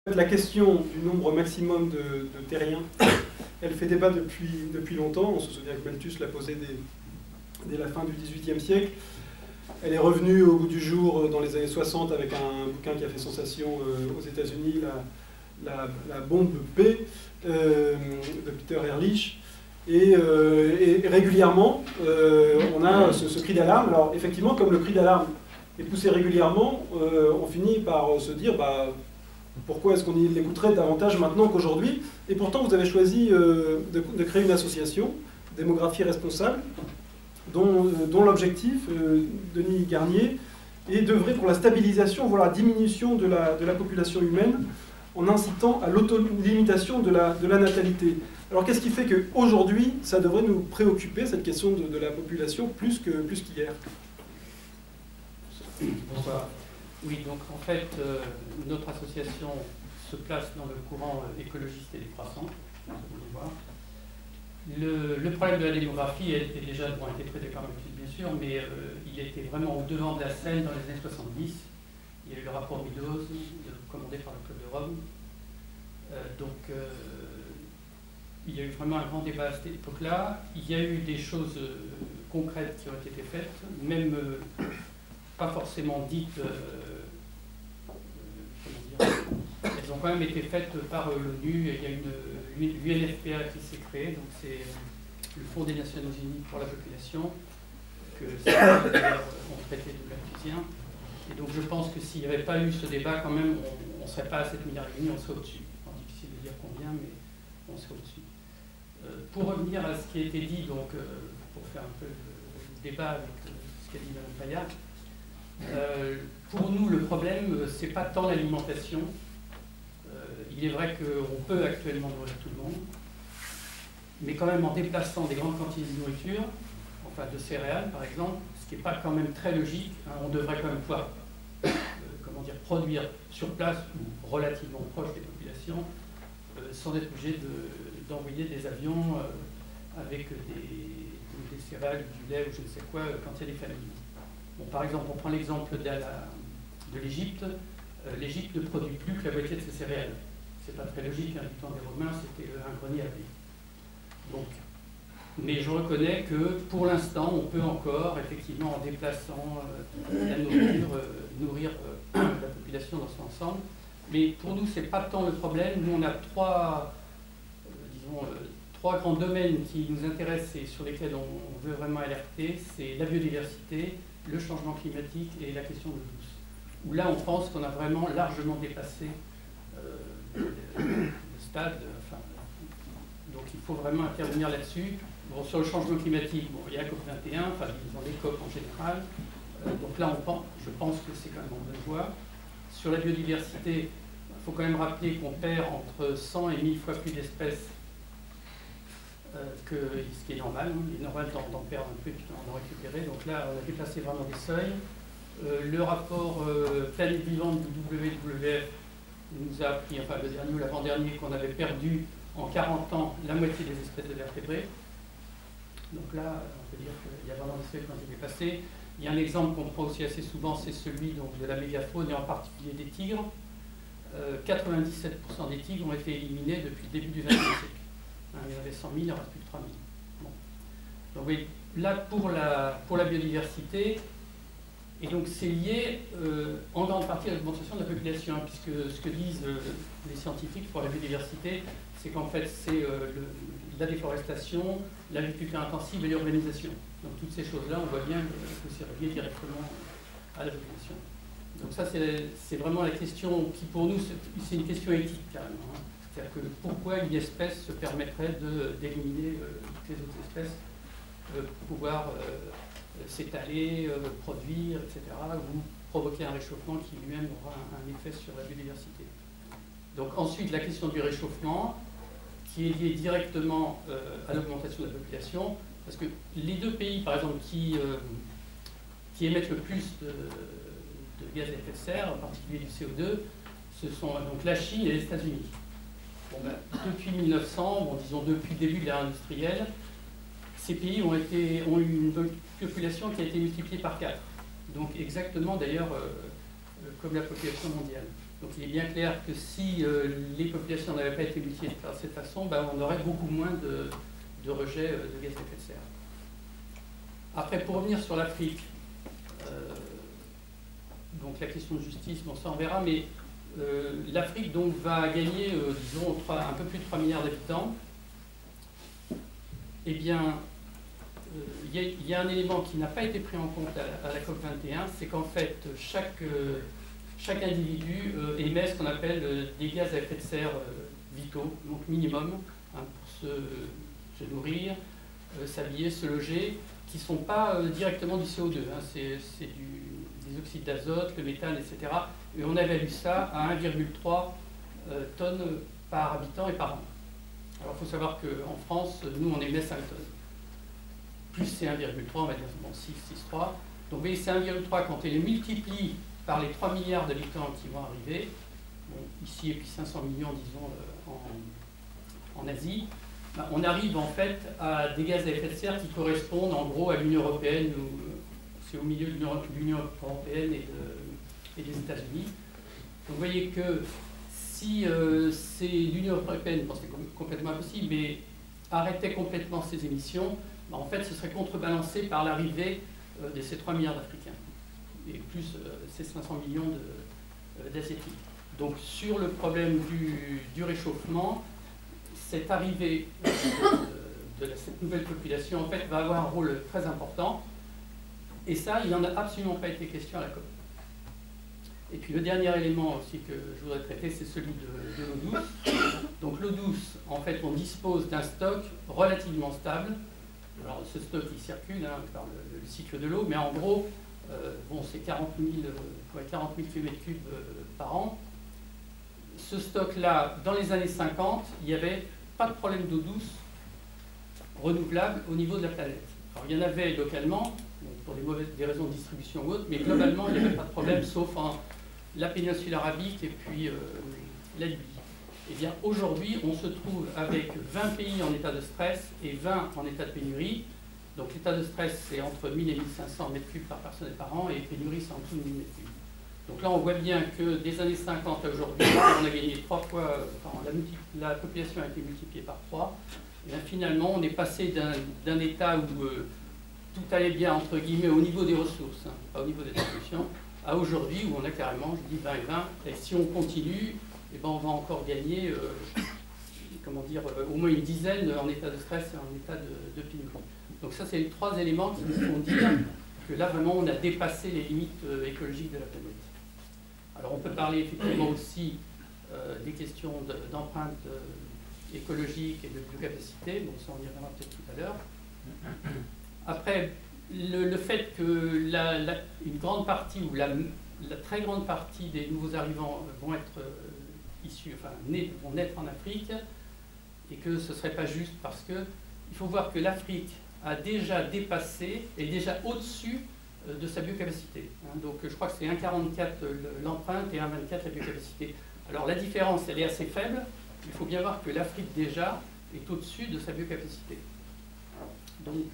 La question du nombre maximum de terriens, elle fait débat depuis longtemps. On se souvient que Malthus l'a posée dès la fin du XVIIIe siècle. Elle est revenue au bout du jour dans les années 60 avec un bouquin qui a fait sensation aux États-Unis, la bombe P de Peter Ehrlich. Et régulièrement, on a ce cri d'alarme. Alors effectivement, comme le cri d'alarme est poussé régulièrement, on finit par se dire pourquoi est-ce qu'on l'écouterait davantage maintenant qu'aujourd'hui? Et pourtant, vous avez choisi de créer une association, Démographie Responsable, dont l'objectif, Denis Garnier, est d'œuvrer pour la stabilisation, voire la diminution de la population humaine, en incitant à l'autolimitation de la natalité. Alors qu'est-ce qui fait qu'aujourd'hui, ça devrait nous préoccuper, cette question de la population, plus qu'hier? Bonsoir. Oui, donc en fait, notre association se place dans le courant écologiste et décroissant, vous allez voir. Le problème de la démographie est déjà été traité par Malthus, bien sûr, mais il était vraiment au devant de la scène dans les années 70. Il y a eu le rapport Meadows, commandé par le Club de Rome. Il y a eu vraiment un grand débat à cette époque-là. Il y a eu des choses concrètes qui ont été faites, même pas forcément dites, elles ont quand même été faites par l'ONU. Il y a l'UNFPA qui s'est créé, donc c'est le Fonds des Nations Unies pour la population, que certains d'ailleurs ont traité de malthusien. Et donc je pense que s'il n'y avait pas eu ce débat, quand même, on ne serait pas à 7 milliards et demi, on serait au-dessus. C'est difficile de dire combien, mais on serait au-dessus. Pour revenir à ce qui a été dit, donc pour faire un peu le débat avec ce qu'a dit Mme Payard, pour nous, le problème, ce n'est pas tant l'alimentation. Il est vrai qu'on peut actuellement nourrir tout le monde, mais quand même en déplaçant des grandes quantités de nourriture, enfin de céréales par exemple, ce qui n'est pas quand même très logique, hein, on devrait quand même pouvoir produire sur place ou relativement proche des populations, sans être obligé d'envoyer des avions avec des céréales, du lait ou je ne sais quoi quand il y a des familles. Bon, par exemple, on prend l'exemple de l'Égypte. L'Égypte ne produit plus que la moitié de ses céréales. C'est pas très logique, hein, du temps des Romains, c'était un grenier à blé. Donc, mais je reconnais que pour l'instant, on peut encore, effectivement, en déplaçant la nourriture, nourrir la population dans son ensemble. Mais pour nous, c'est pas tant le problème. Nous, on a trois grands domaines qui nous intéressent et sur lesquels on veut vraiment alerter. C'est la biodiversité, le changement climatique et la question de l'eau douce. Où là, on pense qu'on a vraiment largement dépassé le stade. Donc il faut vraiment intervenir là-dessus. Bon, sur le changement climatique, bon, il y a la COP21, enfin disons les COP en général. Donc là, je pense que c'est quand même en bonne voie. Sur la biodiversité, il faut quand même rappeler qu'on perd entre 100 et 1000 fois plus d'espèces que ce qui est normal. Il est normal d'en perdre un peu et d'en récupérer. Donc là, on a déplacé vraiment des seuils. Le rapport Planète Vivante du WWF nous a appris, enfin le dernier ou l'avant-dernier, qu'on avait perdu en 40 ans la moitié des espèces de vertébrés. Donc là, on peut dire qu'il y a vraiment des seuils qui ont été dépassés. Il y a un exemple qu'on prend aussi assez souvent, c'est celui donc, de la mégafaune et en particulier des tigres. 97% des tigres ont été éliminés depuis le début du XXe siècle. Il y en avait 100 000, il en reste plus de 3 000. Bon. Donc oui, là pour la biodiversité, et donc c'est lié en grande partie à l'augmentation de la population, hein, puisque ce que disent les scientifiques pour la biodiversité, c'est qu'en fait c'est la déforestation, l'agriculture intensive et l'urbanisation. Donc toutes ces choses-là, on voit bien que c'est relié directement à la population. Donc ça c'est vraiment la question qui pour nous, c'est une question éthique carrément. Hein. C'est-à-dire que pourquoi une espèce se permettrait d'éliminer toutes les autres espèces pour pouvoir s'étaler, produire, etc., ou provoquer un réchauffement qui lui-même aura un effet sur la biodiversité. Donc ensuite, la question du réchauffement, qui est liée directement à l'augmentation de la population, parce que les deux pays, par exemple, qui émettent le plus de gaz à effet de serre, en particulier du CO2, ce sont donc la Chine et les États-Unis. Bon, depuis 1900, bon, disons depuis le début de l'ère industrielle, ces pays ont eu une population qui a été multipliée par 4. Donc exactement d'ailleurs comme la population mondiale. Donc il est bien clair que si les populations n'avaient pas été multipliées de cette façon, ben, on aurait beaucoup moins de rejet de gaz à effet de serre. Après, pour revenir sur l'Afrique, donc la question de justice, bon, ça on verra, mais l'Afrique donc va gagner, disons, un peu plus de 3 milliards d'habitants. Eh bien, il y a un élément qui n'a pas été pris en compte à la COP21, c'est qu'en fait, chaque individu émet ce qu'on appelle des gaz à effet de serre vitaux, donc minimum, hein, pour se nourrir, s'habiller, se loger, qui ne sont pas directement du CO2, hein, c'est des oxydes d'azote, le méthane, etc. Et on avait vu ça à 1,3 tonnes par habitant et par an. Alors il faut savoir qu'en France, nous on émet 5 tonnes. Plus c'est 1,3, on va dire bon, 6,3. Donc vous voyez, c'est 1,3 quand on les multiplie par les 3 milliards d'habitants qui vont arriver, bon, ici et puis 500 millions, disons, en Asie, ben, on arrive en fait à des gaz à effet de serre qui correspondent en gros à l'Union européenne, c'est au milieu de l'Union européenne et des États-Unis. Donc vous voyez que si c'est l'Union européenne, bon, c'est complètement impossible, mais arrêtait complètement ces émissions, ben, en fait ce serait contrebalancé par l'arrivée de ces 3 milliards d'Africains, et plus ces 500 millions d'Asiatiques. Donc sur le problème du réchauffement, cette arrivée de cette nouvelle population en fait, va avoir un rôle très important, et ça, il n'en a absolument pas été question à la COP. Et puis le dernier élément aussi que je voudrais traiter, c'est celui de l'eau douce. Donc l'eau douce, en fait, on dispose d'un stock relativement stable. Alors ce stock, il circule hein, par le cycle de l'eau, mais en gros, bon, c'est 40 000 km3 par an. Ce stock-là, dans les années 50, il n'y avait pas de problème d'eau douce renouvelable au niveau de la planète. Alors il y en avait localement, pour des raisons de distribution ou autres, mais globalement, il n'y avait pas de problème, sauf en la péninsule arabique et puis la Libye. Eh bien, aujourd'hui, on se trouve avec 20 pays en état de stress et 20 en état de pénurie. Donc l'état de stress, c'est entre 1000 et 1500 m3 par personne et par an, et pénurie, c'est en dessous de 1000 m3. Donc là, on voit bien que des années 50 à aujourd'hui, on a gagné 3 fois, enfin, la population a été multipliée par 3. Et bien, finalement, on est passé d'un état où tout allait bien, entre guillemets, au niveau des ressources, hein, pas au niveau des distributions, à aujourd'hui où on a carrément, je dis 20 et 20, et si on continue, eh ben, on va encore gagner, comment dire, au moins une dizaine en état de stress et en état de pénurie. Donc ça, c'est les 3 éléments qui nous font dire que là, vraiment, on a dépassé les limites écologiques de la planète. Alors on peut parler effectivement aussi des questions d'empreinte écologique et de biocapacité, bon ça on y reviendra peut-être tout à l'heure. Après, le fait que une grande partie ou la très grande partie des nouveaux arrivants vont être issus, enfin vont naître en Afrique, et que ce ne serait pas juste parce que il faut voir que l'Afrique a déjà dépassé, est déjà au-dessus de sa biocapacité. Hein. Donc je crois que c'est 1,44 l'empreinte et 1,24 la biocapacité. Alors la différence, elle est assez faible. Il faut bien voir que l'Afrique déjà est au-dessus de sa biocapacité. Donc,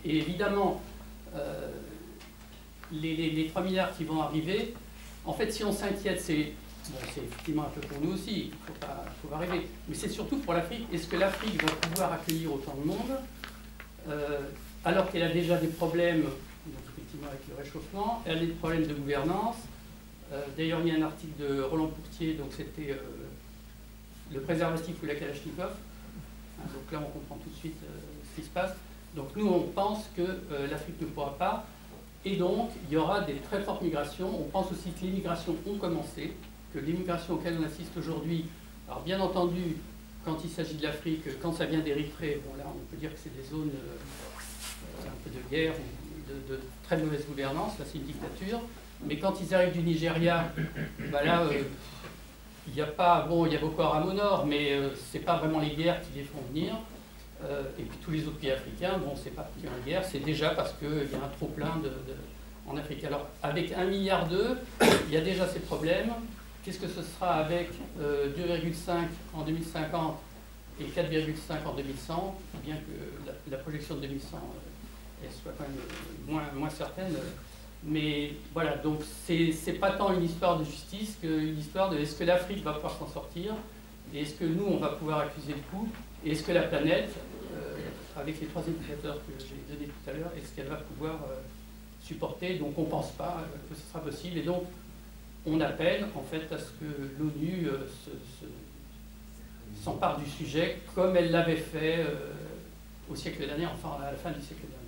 et évidemment, les 3 milliards qui vont arriver, en fait, si on s'inquiète, c'est effectivement un peu pour nous aussi, il ne faut pas rêver, mais c'est surtout pour l'Afrique. Est-ce que l'Afrique va pouvoir accueillir autant de monde alors qu'elle a déjà des problèmes, donc effectivement avec le réchauffement, elle a des problèmes de gouvernance. D'ailleurs, il y a un article de Roland Courtier, donc c'était le préservatif ou la Kalachnikov. Donc là, on comprend tout de suite ce qui se passe. Donc nous, on pense que l'Afrique ne pourra pas, et donc il y aura des très fortes migrations. On pense aussi que les migrations ont commencé, que les migrations auxquelles on assiste aujourd'hui, alors bien entendu, quand il s'agit de l'Afrique, quand ça vient d'Érythrée, bon là, on peut dire que c'est des zones un peu de guerre, de très mauvaise gouvernance, là c'est une dictature, mais quand ils arrivent du Nigeria, bah là, il n'y a pas, bon, il y a Boko Haram au nord, mais c'est pas vraiment les guerres qui les font venir. Et puis tous les autres pays africains, bon, c'est pas parce qu'il y a une guerre, c'est déjà parce qu'il y a un trop-plein en Afrique. Alors, avec 1,2 milliard, il y a déjà ces problèmes. Qu'est-ce que ce sera avec 2,5 en 2050 et 4,5 en 2100, bien que la projection de 2100 elle soit quand même moins certaine. Mais voilà, donc c'est pas tant une histoire de justice qu'une histoire de est-ce que l'Afrique va pouvoir s'en sortir, et est-ce que nous, on va pouvoir accuser le coup, et est-ce que la planète, avec les 3 indicateurs que j'ai donnés tout à l'heure, est-ce qu'elle va pouvoir supporter. Donc on ne pense pas que ce sera possible, et donc on appelle en fait à ce que l'ONU s'empare du sujet comme elle l'avait fait au siècle dernier, enfin à la fin du siècle dernier.